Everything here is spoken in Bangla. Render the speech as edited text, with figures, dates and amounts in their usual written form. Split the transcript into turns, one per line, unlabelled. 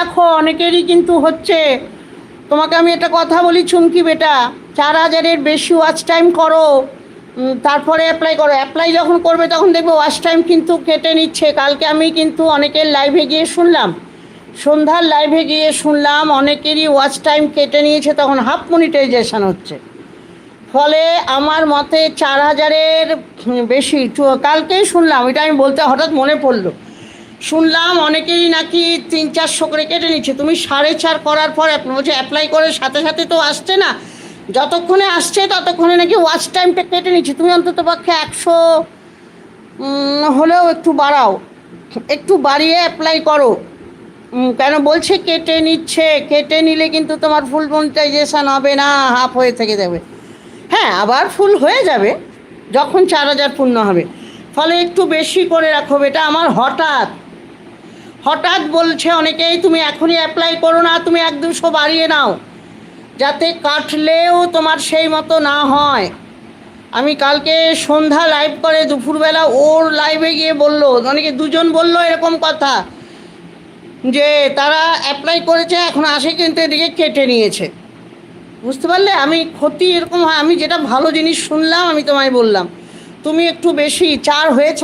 রাখো, অনেকেরই কিন্তু হচ্ছে। তোমাকে আমি একটা কথা বলি চুমকি বেটা, 4,000-এর বেশি ওয়াচ টাইম করো, তারপরে অ্যাপ্লাই করো। অ্যাপ্লাই যখন করবে তখন দেখবে ওয়াচ টাইম কিন্তু কেটে নিচ্ছে। কালকে আমি কিন্তু অনেকের লাইভে গিয়ে শুনলাম, সন্ধ্যার লাইভে গিয়ে শুনলাম অনেকেরই ওয়াচ টাইম কেটে নিয়েছে, তখন হাফ মনিটাইজেশন হচ্ছে। ফলে আমার মতে 4,000-এর বেশি কালকেই শুনলাম, এটা আমি বলতে হঠাৎ মনে পড়লো, শুনলাম অনেকেরই নাকি 300-400 করে কেটে নিচ্ছে। তুমি 4.5 করার পর বলছে অ্যাপ্লাই করে সাথে সাথে তো আসছে না, যতক্ষণে আসছে ততক্ষণে নাকি ওয়াচ টাইমটা কেটে নিচ্ছে। তুমি অন্তত পক্ষে 100 হলেও একটু বাড়াও, একটু বাড়িয়ে অ্যাপ্লাই করো। কেন বলছে কেটে নিচ্ছে, কেটে নিলে কিন্তু তোমার ফুল মনিটাইজেশন হবে না, হাফ হয়ে থেকে যাবে। হ্যাঁ, আবার ফুল হয়ে যাবে যখন 4,000 পূর্ণ হবে। ফলে একটু বেশি করে রাখো বেটা। আমার হঠাৎ হঠাৎ বলছে অনেকেই তুমি এখনই অ্যাপ্লাই করো না, তুমি 1-200 বাড়িয়ে নাও, যাতে কাটলেও তোমার সেই মতো না হয়। আমি কালকে সন্ধ্যা লাইভ করে দুপুরবেলা ওর লাইভে গিয়ে বললো, অনেকে দুজন বললো এরকম কথা, যে তারা অ্যাপ্লাই করেছে এখন আসে কিন্তু এদিকে কেটে নিয়েছে। বুঝতে পারলে আমি ক্ষতি এরকম হয়। আমি যেটা ভালো জিনিস শুনলাম আমি তোমায় বললাম, তুমি একটু বেশি 4 হয়েছে